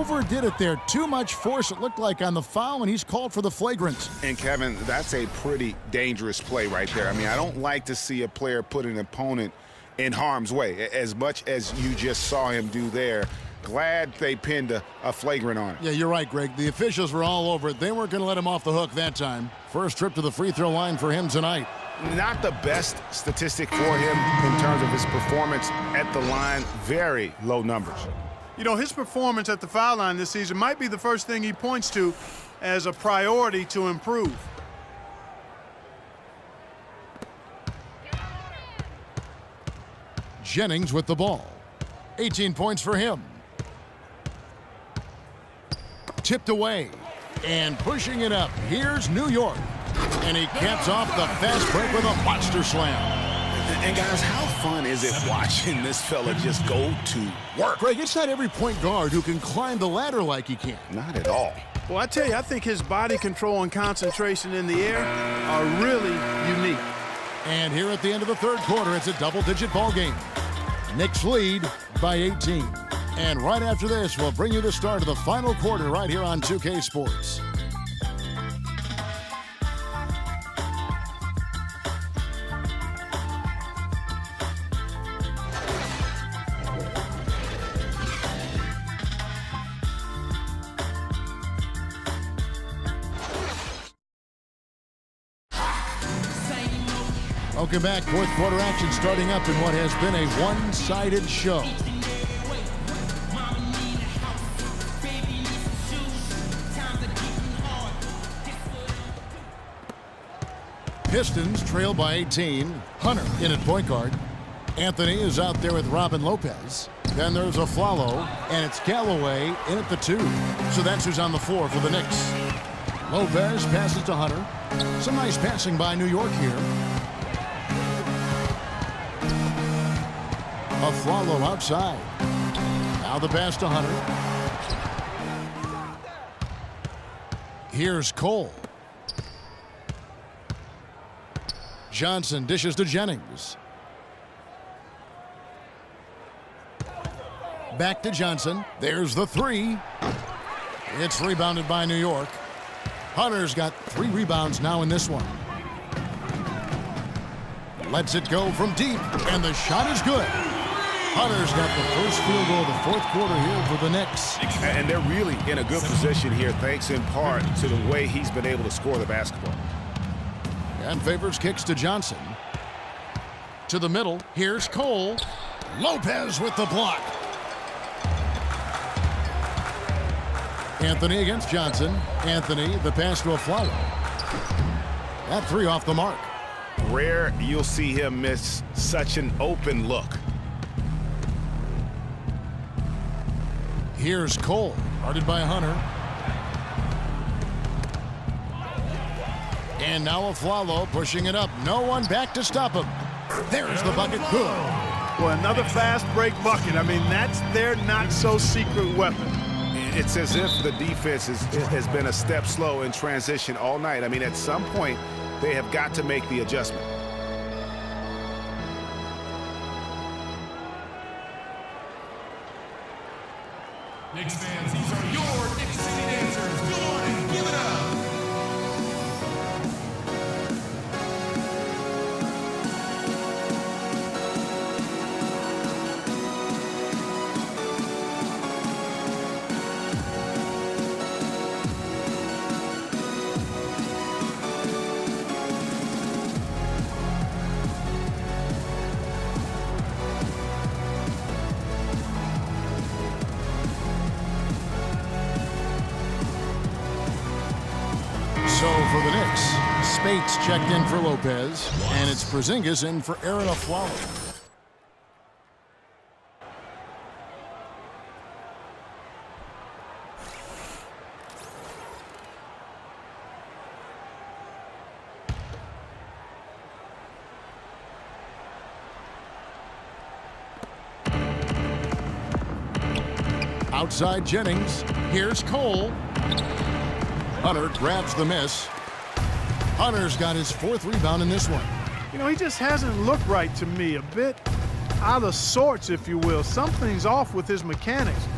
overdid it there. Too much force, it looked like, on the foul, and he's called for the flagrant. And, Kevin, that's a pretty dangerous play right there. I mean, I don't like to see a player put an opponent in harm's way, as much as you just saw him do there. Glad they pinned a flagrant on it. Yeah, you're right, Greg. The officials were all over it. They weren't going to let him off the hook that time. First trip to the free throw line for him tonight. Not the best statistic for him in terms of his performance at the line. Very low numbers. You know, his performance at the foul line this season might be the first thing he points to as a priority to improve. Jennings with the ball. 18 points for him. Tipped away and pushing it up. Here's New York. And he caps off the fast break with a monster slam. And guys, how fun is it watching this fella just go to work? Greg, it's not every point guard who can climb the ladder like he can. Not at all. Well, I tell you, I think his body control and concentration in the air are really unique. And here at the end of the third quarter, it's a double-digit ball game. Knicks lead by 18. And right after this, we'll bring you the start of the final quarter right here on 2K Sports. Welcome back. Fourth quarter action starting up in what has been a one-sided show. Pistons trail by 18. Hunter in at point guard. Anthony is out there with Robin Lopez. Then there's a Aflalo, and it's Callaway in at the 2. So that's who's on the floor for the Knicks. Lopez passes to Hunter. Some nice passing by New York here. Aflalo outside. Now the pass to Hunter. Here's Cole. Johnson dishes to Jennings. Back to Johnson. There's the 3. It's rebounded by New York. Hunter's got 3 rebounds now in this one. Lets it go from deep, and the shot is good. Hunter's got the first field goal of the fourth quarter here for the Knicks. And they're really in a good position here, thanks in part to the way he's been able to score the basketball. And Favors kicks to Johnson. To the middle. Here's Cole. Lopez with the block. Anthony against Johnson. Anthony, the pass to Aflalo. That 3 off the mark. Rare you'll see him miss such an open look. Here's Cole, guarded by Hunter. And now Aflalo pushing it up. No one back to stop him. There's the bucket. Good. Well, another fast break bucket. I mean, that's their not-so-secret weapon. It's as if the defense has been a step slow in transition all night. I mean, at some point, they have got to make the adjustment. Knicks fans, these are your Knicks City dancers. Come on and give it up. So for the Knicks, Spates checked in for Lopez, and it's Porzingis in for Aaron Aflalo. Outside Jennings. Here's Cole. Hunter grabs the miss. Hunter's got his 4th rebound in this one. You know, he just hasn't looked right to me. A bit out of sorts, if you will. Something's off with his mechanics.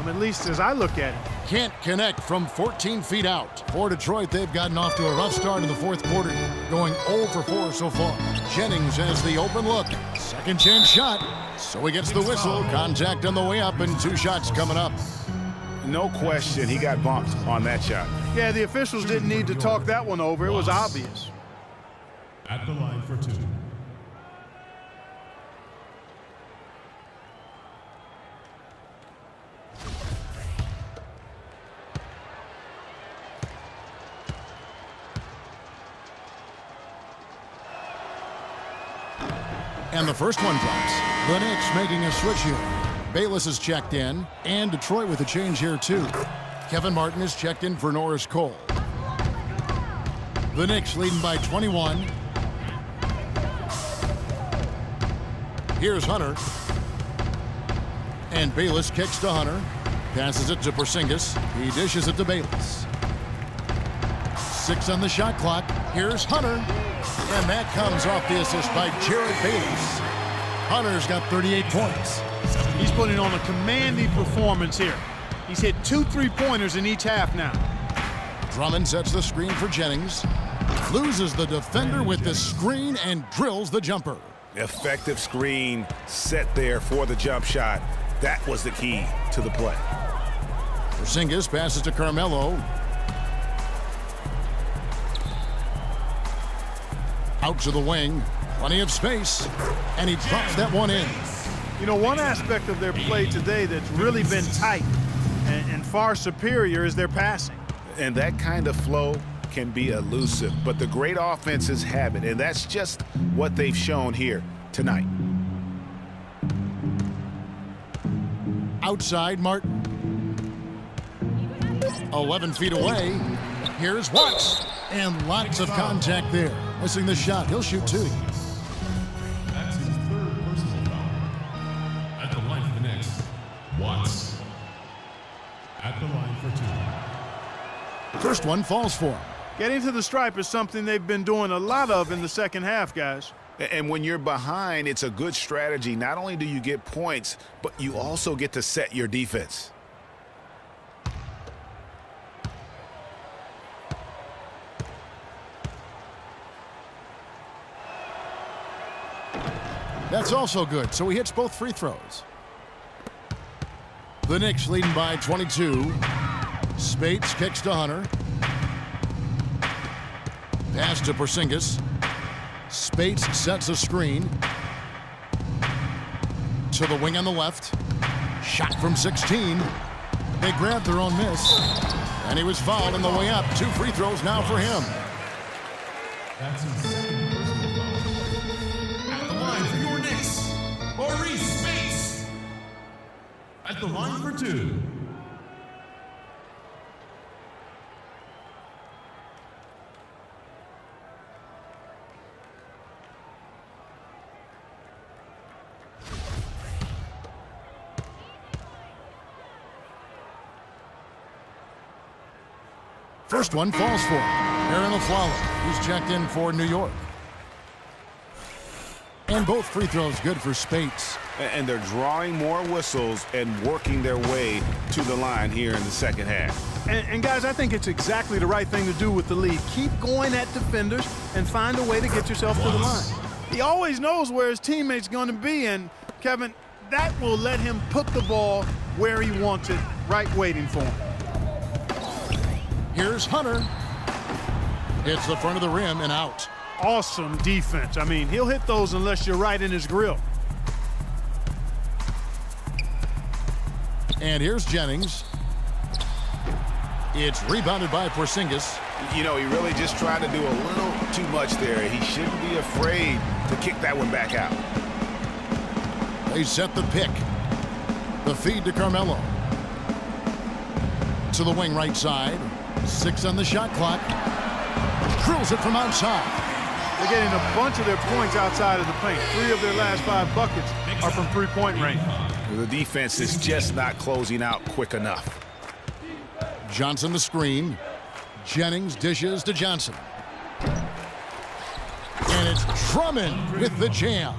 problem, at least as I look at it. Can't connect from 14 feet out. For Detroit, they've gotten off to a rough start in the fourth quarter, going 0 for 4 so far. Jennings has the open look. Second chance shot. So he gets the whistle. Contact on the way up and 2 shots coming up. No question, he got bumped on that shot. Yeah, the officials didn't need to talk that one over. It was obvious. At the line for 2. And the first one drops. The Knicks making a switch here. Bayless is checked in, and Detroit with a change here too. Kevin Martin is checked in for Norris Cole. The Knicks leading by 21. Here's Hunter. And Bayless kicks to Hunter. Passes it to Porzingis. He dishes it to Bayless. 6 on the shot clock. Here's Hunter. And that comes off the assist by Jared Bayless. Hunter's got 38 points. He's putting on a commanding performance here. He's hit 2 3-pointers in each half now. Drummond sets the screen for Jennings. Loses the defender with the screen and drills the jumper. Effective screen set there for the jump shot. That was the key to the play. Porzingis passes to Carmelo. Out to the wing. Plenty of space. And he drops that one in. You know, one aspect of their play today that's really been tight and far superior is their passing. And that kind of flow can be elusive, but the great offenses have it, and that's just what they've shown here tonight. Outside, Martin. 11 feet away. Here's Watts. And lots of contact there. Missing the shot. He'll shoot 2. That's his 3rd personal foul. At the line for the Knicks, Watts. At the line for 2. First one falls for him. Getting to the stripe is something they've been doing a lot of in the second half, guys. And when you're behind, it's a good strategy. Not only do you get points, but you also get to set your defense. That's also good, so he hits both free throws. The Knicks leading by 22. Spates kicks to Hunter. Pass to Porzingis. Spates sets a screen. To the wing on the left. Shot from 16. They grabbed their own miss. And he was fouled on the way up. 2 free throws now for him. That's his 2nd personal foul. At the line for your Knicks, Maurice Spates. At the line for 2. First one falls for him. Aaron Aflalo, who's checked in for New York. And both free throws good for Spates. And they're drawing more whistles and working their way to the line here in the second half. And guys, I think it's exactly the right thing to do with the lead. Keep going at defenders and find a way to get yourself to the line. He always knows where his teammate's going to be, and Kevin, that will let him put the ball where he wants it, right waiting for him. Here's Hunter. Hits the front of the rim and out. Awesome defense. I mean, he'll hit those unless you're right in his grill. And here's Jennings. It's rebounded by Porzingis. You know, he really just tried to do a little too much there. He shouldn't be afraid to kick that one back out. They set the pick. The feed to Carmelo. To the wing right side. 6 on the shot clock. Drills it from outside. They're getting a bunch of their points outside of the paint. 3 of their last 5 buckets are from three-point range. The defense is just not closing out quick enough. Johnson the screen. Jennings dishes to Johnson. And it's Drummond with the jam.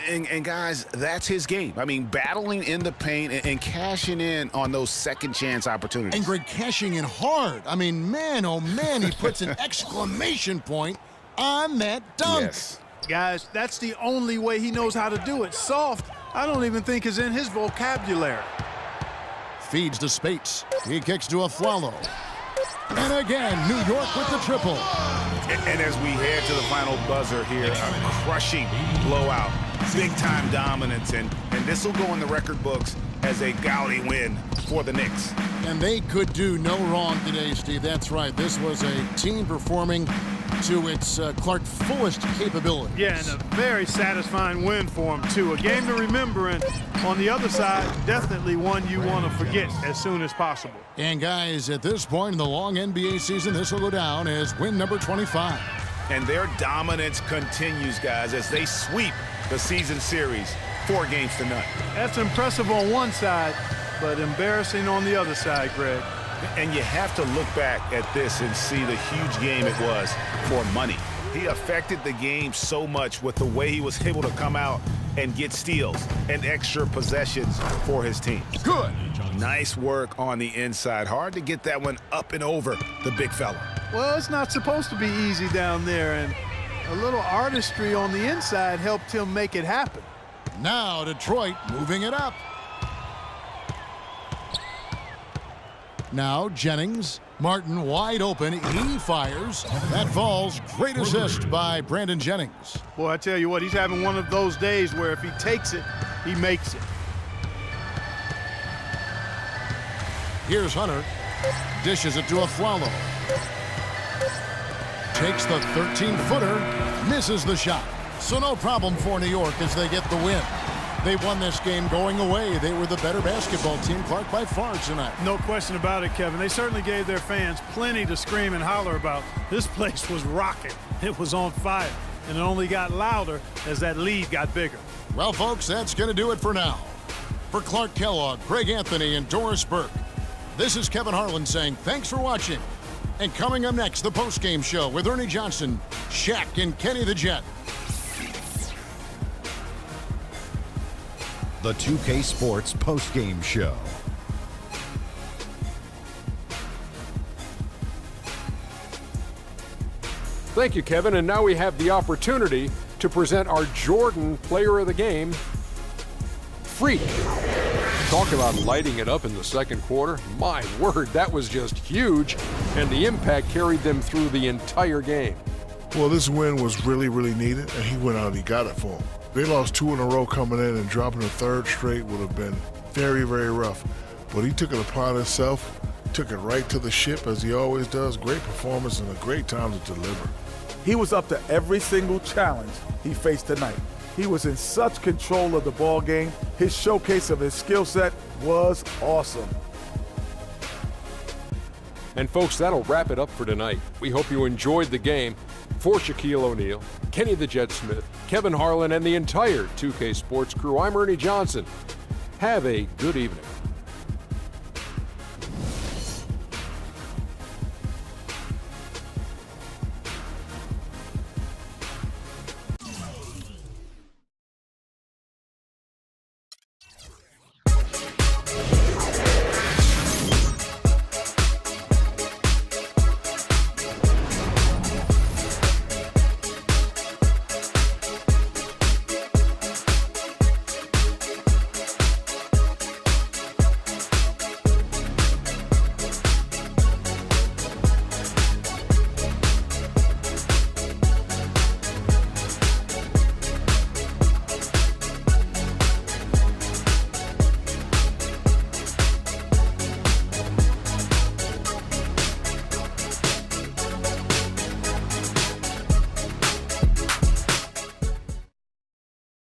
And guys, that's his game. I mean, battling in the paint and cashing in on those second chance opportunities. And Greg cashing in hard. I mean, man, oh man, he puts an exclamation point on that dunk. Yes. Guys, that's the only way he knows how to do it. Soft, I don't even think is in his vocabulary. Feeds to Spates. He kicks to Afflalo. And again, New York with the triple. And as we head to the final buzzer here, a crushing blowout, big-time dominance, and this will go in the record books as a gaudy win for the Knicks. And they could do no wrong today, Steve. That's right. This was a team performing to its Clark fullest capabilities. Yeah, and a very satisfying win for him, too. A game to remember, and on the other side, definitely one you want to forget as soon as possible. And guys, at this point in the long NBA season, this will go down as win number 25. And their dominance continues, guys, as they sweep the season series 4-0. That's impressive on one side, but embarrassing on the other side, Greg. And you have to look back at this and see the huge game it was for money. He affected the game so much with the way he was able to come out and get steals and extra possessions for his team. Good. Nice work on the inside. Hard to get that one up and over the big fella. Well, it's not supposed to be easy down there, and a little artistry on the inside helped him make it happen. Now Detroit moving it up. Now Jennings. Martin wide open. He fires. That falls. Great assist by Brandon Jennings. Boy, I tell you what, he's having one of those days where if he takes it, he makes it. Here's Hunter. Dishes it to Afflalo. Takes the 13-footer. Misses the shot. So no problem for New York as they get the win. They won this game going away. They were the better basketball team, Clark, by far tonight. No question about it, Kevin. They certainly gave their fans plenty to scream and holler about. This place was rocking. It was on fire. And it only got louder as that lead got bigger. Well, folks, that's going to do it for now. For Clark Kellogg, Greg Anthony, and Doris Burke, this is Kevin Harlan saying thanks for watching. And coming up next, the postgame show with Ernie Johnson, Shaq, and Kenny the Jet. The 2K Sports postgame show. Thank you, Kevin. And now we have the opportunity to present our Jordan Player of the Game, Freak. Talk about lighting it up in the second quarter. My word, that was just huge. And the impact carried them through the entire game. Well, this win was really, really needed, and he went out and he got it for them. They lost 2 in a row coming in, and dropping a third straight would have been very, very rough. But he took it upon himself, took it right to the ship, as he always does. Great performance and a great time to deliver. He was up to every single challenge he faced tonight. He was in such control of the ball game. His showcase of his skill set was awesome. And folks, that'll wrap it up for tonight. We hope you enjoyed the game. For Shaquille O'Neal, Kenny the Jet Smith, Kevin Harlan, and the entire 2K Sports crew, I'm Ernie Johnson. Have a good evening.